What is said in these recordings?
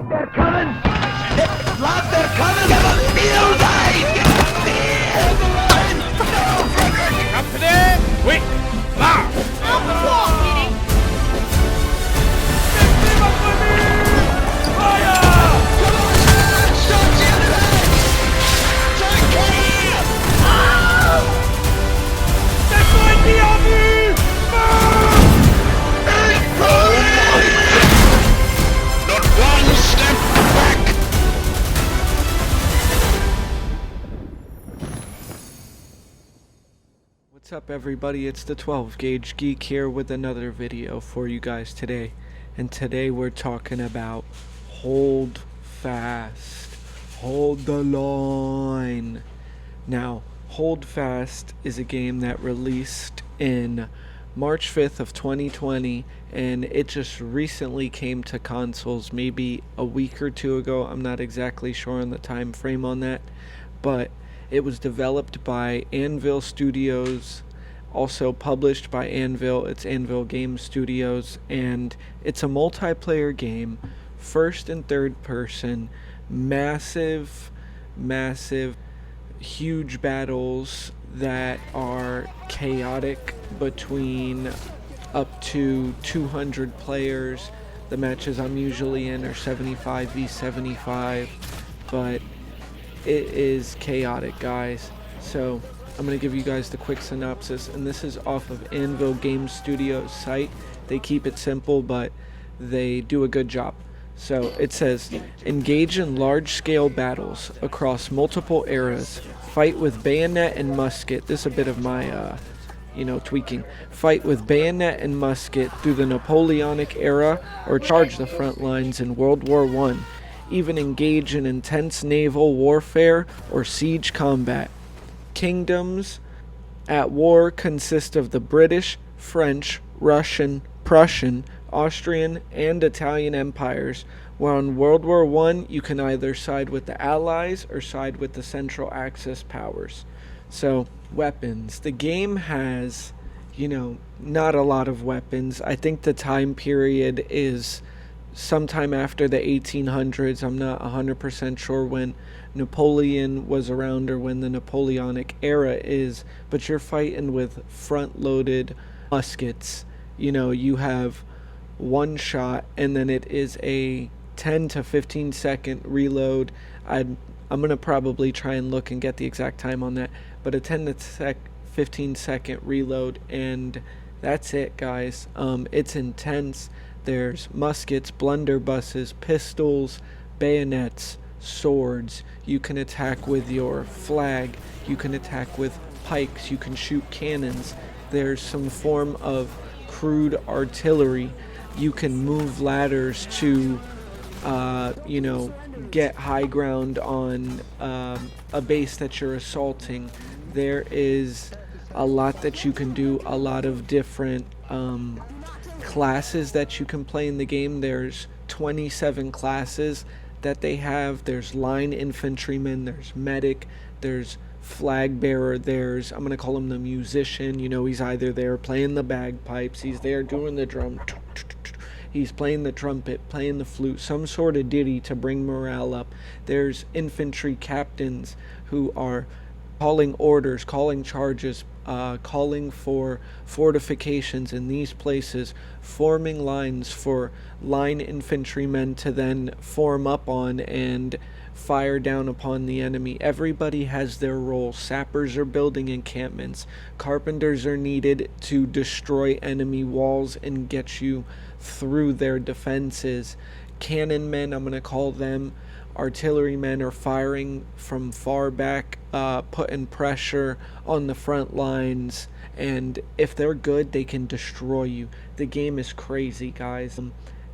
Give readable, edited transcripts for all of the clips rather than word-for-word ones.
They're coming! Lad, they're coming! Give us field Company, quick, march! Out the wall, Kitty! What's up everybody, it's the 12 Gauge Geek here with another video for you guys today. And today we're talking about Holdfast. Hold the line. Now, Holdfast is a game that released in March 5th of 2020, and it just recently came to consoles maybe a week or two ago. I'm not exactly sure on the time frame on that, but it was developed by Anvil Studios, also published by Anvil. It's Anvil Game Studios, and it's a multiplayer game, first and third person, massive, huge battles that are chaotic between up to 200 players. The matches I'm usually in are 75v75, but it is chaotic, guys. So I'm going to give you guys the quick synopsis, and this is off of Anvil Game Studios site. They keep it simple, but they do a good job. So it says, engage in large-scale battles across multiple eras. Fight with bayonet and musket. This is a bit of my, tweaking. Fight with bayonet and musket through the Napoleonic era, or charge the front lines in World War I. Even engage in intense naval warfare or siege combat. Kingdoms at war consist of the British, French, Russian, Prussian, Austrian, and Italian empires, where in World War I you can either side with the Allies or side with the Central Axis powers. So, weapons. The game has, not a lot of weapons. I think the time period is sometime after the 1800s. I'm not 100% sure when Napoleon was around or when the Napoleonic era is, but you're fighting with front-loaded muskets. You have one shot, and then it is a 10 to 15 second reload. I'm going to probably try and look and get the exact time on that, but a 10 to 15 second reload, and that's it, guys. It's intense. There's muskets, blunderbusses, pistols, bayonets, swords. You can attack with your flag. You can attack with pikes. You can shoot cannons. There's some form of crude artillery. You can move ladders to, get high ground on a base that you're assaulting. There is a lot that you can do, a lot of different classes that you can play in the game. There's 27 classes that they have. There's line infantryman, there's medic, there's flag bearer, there's, I'm going to call him the musician. He's either there playing the bagpipes, he's there doing the drum, he's playing the trumpet, playing the flute, some sort of ditty to bring morale up. There's infantry captains who are calling orders, calling charges, calling for fortifications in these places, forming lines for line infantrymen to then form up on and fire down upon the enemy. Everybody has their role. Sappers are building encampments. Carpenters are needed to destroy enemy walls and get you through their defenses. Cannon men, I'm going to call them, artillerymen, are firing from far back, putting pressure on the front lines, and if they're good, they can destroy you. The game is crazy, guys.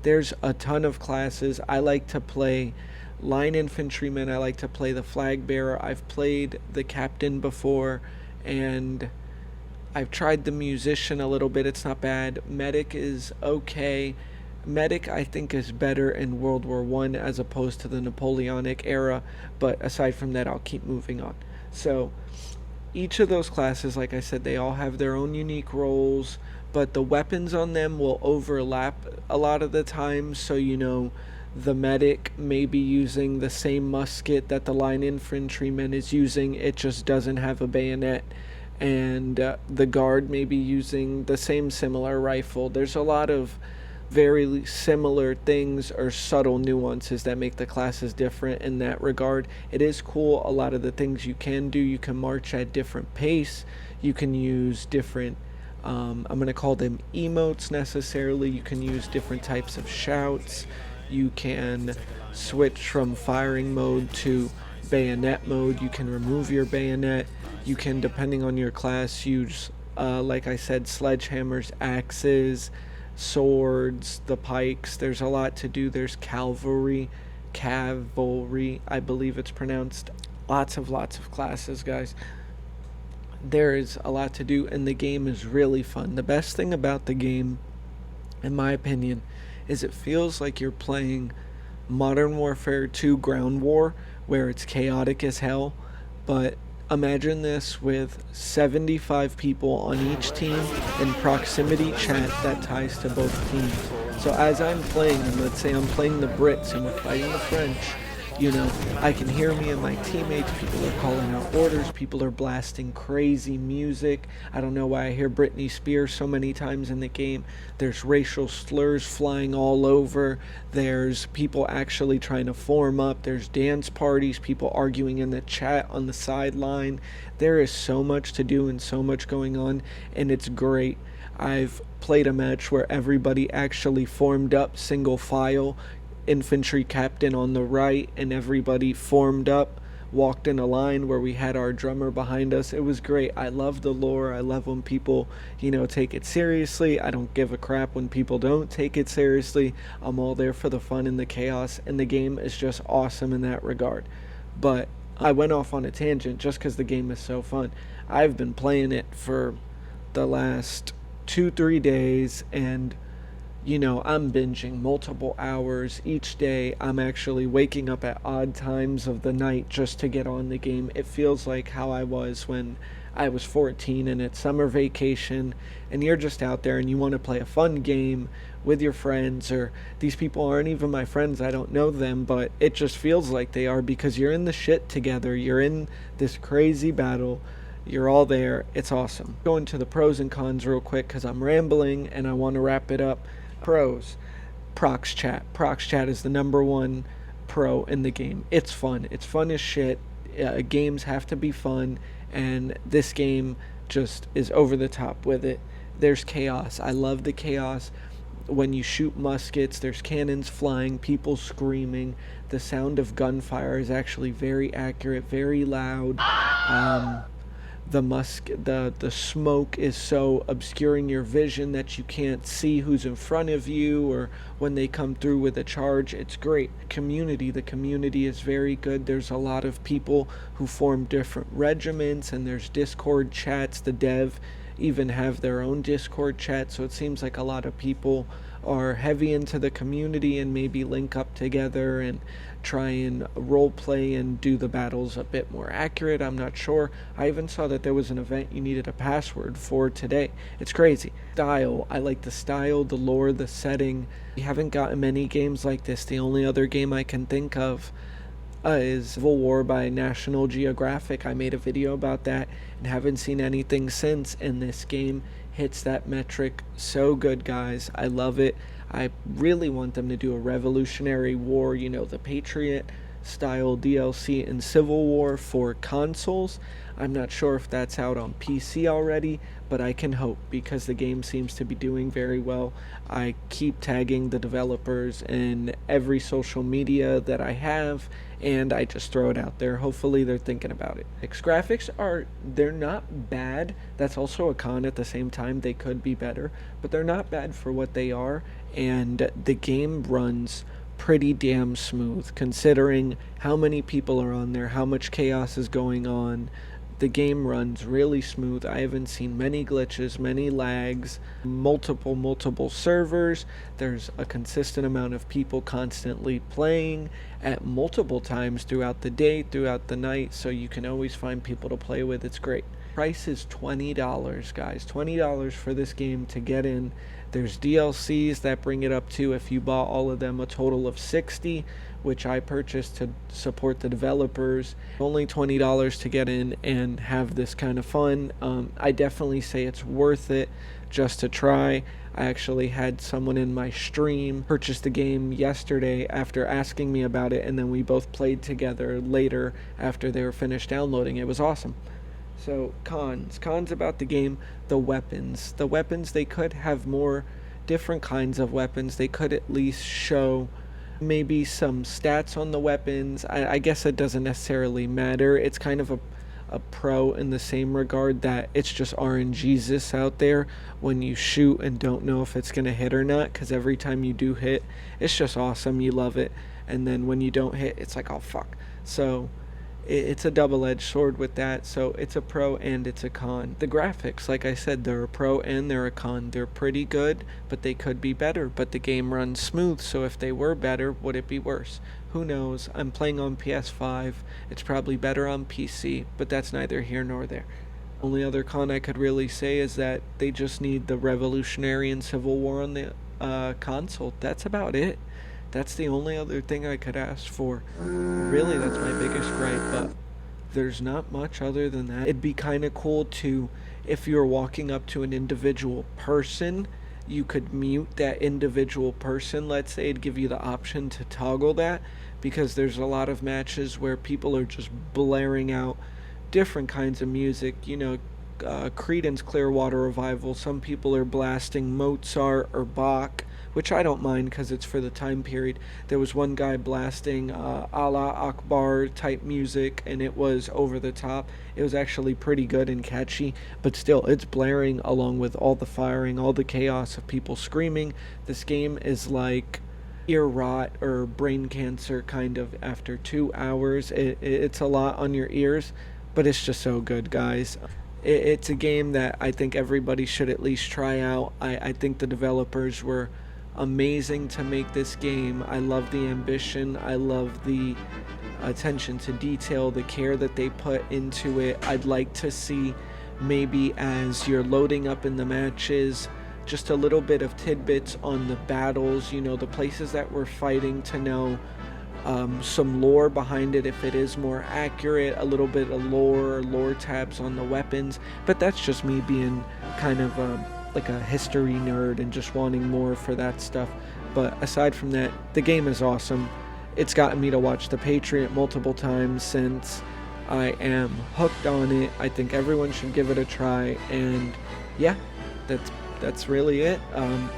There's a ton of classes. I like to play line infantryman. I like to play the flag bearer. I've played the captain before, and I've tried the musician a little bit. It's not bad. Medic is okay. Medic, I think, is better in World War I as opposed to the Napoleonic era, but aside from that, I'll keep moving on. So each of those classes, like I said, they all have their own unique roles, but the weapons on them will overlap a lot of the time. So, The medic may be using the same musket that the line infantryman is using, it just doesn't have a bayonet. And the guard may be using the same similar rifle. There's a lot of very similar things or subtle nuances that make the classes different in that regard. It is cool, a lot of the things you can do. You can march at different pace, you can use different I'm going to call them emotes necessarily. You can use different types of shouts. You can switch from firing mode to bayonet mode. You can remove your bayonet. You can, depending on your class, use, like I said, sledgehammers, axes, swords, the pikes. There's a lot to do. There's cavalry, I believe it's pronounced. Lots of classes, guys. There is a lot to do, and the game is really fun. The best thing about the game, in my opinion, is it feels like you're playing Modern Warfare 2 Ground War, where it's chaotic as hell. But imagine this with 75 people on each team and proximity chat that ties to both teams. So as I'm playing, and let's say I'm playing the Brits and we're fighting the French, you know, I can hear me and my teammates. People are calling out orders. People are blasting crazy music. I don't know why I hear Britney Spears so many times in the game. There's racial slurs flying all over. There's people actually trying to form up. There's dance parties, people arguing in the chat on the sideline. There is so much to do and so much going on, and it's great. I've played a match where everybody actually formed up single file, infantry captain on the right, and everybody formed up, walked in a line where we had our drummer behind us. It was great. I love the lore. I love when people, you know, take it seriously. I don't give a crap when people don't take it seriously. I'm all there for the fun and the chaos, and the game is just awesome in that regard. But I went off on a tangent just because the game is so fun. I've been playing it for the last 2-3 days, and you know, I'm binging multiple hours each day. I'm actually waking up at odd times of the night just to get on the game. It feels like how I was when I was 14 and it's summer vacation and you're just out there and you want to play a fun game with your friends, or these people aren't even my friends, I don't know them, but it just feels like they are because you're in the shit together. You're in this crazy battle. You're all there. It's awesome. Going to the pros and cons real quick because I'm rambling and I want to wrap it up. Pros. Prox chat. Prox chat is the #1 pro in the game. It's fun. It's fun as shit. Games have to be fun, and this game just is over the top with it. There's chaos. I love the chaos. When you shoot muskets, there's cannons flying, people screaming. The sound of gunfire is actually very accurate, very loud. The smoke is so obscuring your vision that you can't see who's in front of you or when they come through with a charge. It's great. The community is very good. There's a lot of people who form different regiments, and there's Discord chats. The dev even have their own Discord chat, so it seems like a lot of people are heavy into the community and maybe link up together and try and role play and do the battles a bit more accurate. I'm not sure. I even saw that there was an event you needed a password for today. It's crazy. Style. I like the style, the lore, the setting. We haven't gotten many games like this. The only other game I can think of is Civil War by National Geographic. I made a video about that and haven't seen anything since, and this game hits that metric so good, guys. I love it. I really want them to do a Revolutionary War, you know, the Patriot style DLC in Civil War for consoles. I'm not sure if that's out on PC already, but I can hope because the game seems to be doing very well. I keep tagging the developers in every social media that I have, and I just throw it out there. Hopefully they're thinking about it. Graphics they're not bad. That's also a con at the same time. They could be better, but they're not bad for what they are, and the game runs pretty damn smooth considering how many people are on there, how much chaos is going on. The game runs really smooth. I haven't seen many glitches, many lags, multiple servers. There's a consistent amount of people constantly playing at multiple times throughout the day, throughout the night, so you can always find people to play with. It's great. price is $20, guys. $20 for this game to get in. There's DLCs that bring it up to, if you bought all of them, a total of $60, which I purchased to support the developers. Only $20 to get in and have this kind of fun. I definitely say it's worth it just to try. I actually had someone in my stream purchase the game yesterday after asking me about it, and then we both played together later after they were finished downloading. It was awesome. So cons about the game: the weapons. The weapons, they could have more different kinds of weapons. They could at least show maybe some stats on the weapons. I guess it doesn't necessarily matter. It's kind of a pro in the same regard that it's just RNGesus out there when you shoot and don't know if it's gonna hit or not, because every time you do hit, it's just awesome, you love it, and then when you don't hit, it's like, oh fuck. So it's a double-edged sword with that. So it's a pro and it's a con. The graphics, like I said, they're a pro and they're a con. They're pretty good, but they could be better. But the game runs smooth, so if they were better, would it be worse? Who knows? I'm playing on PS5. It's probably better on PC, but that's neither here nor there. Only other con I could really say is that they just need the Revolutionary and Civil War on the console. That's about it. That's the only other thing I could ask for. Really, that's my biggest gripe, but there's not much other than that. It'd be kind of cool to, if you're walking up to an individual person, you could mute that individual person. Let's say it'd give you the option to toggle that, because there's a lot of matches where people are just blaring out different kinds of music. You know, Creedence Clearwater Revival, some people are blasting Mozart or Bach, which I don't mind because it's for the time period. There was one guy blasting Allah Akbar type music, and it was over the top. It was actually pretty good and catchy, but still, it's blaring along with all the firing, all the chaos of people screaming. This game is like ear rot or brain cancer kind of after 2 hours. It's a lot on your ears, but it's just so good, guys. It's a game that I think everybody should at least try out. I think the developers were amazing to make this game. I love the ambition. I love the attention to detail, the care that they put into it. I'd like to see, maybe as you're loading up in the matches, just a little bit of tidbits on the battles, you know, the places that we're fighting, to know some lore behind it if it is more accurate, a little bit of lore tabs on the weapons. But that's just me being kind of like a history nerd and just wanting more for that stuff. But aside from that, the game is awesome. It's gotten me to watch The Patriot multiple times since. I am hooked on it. I think everyone should give it a try, and yeah, that's really it.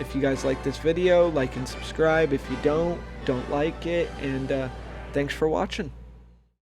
If you guys like this video, like and subscribe. If you don't like it, and thanks for watching.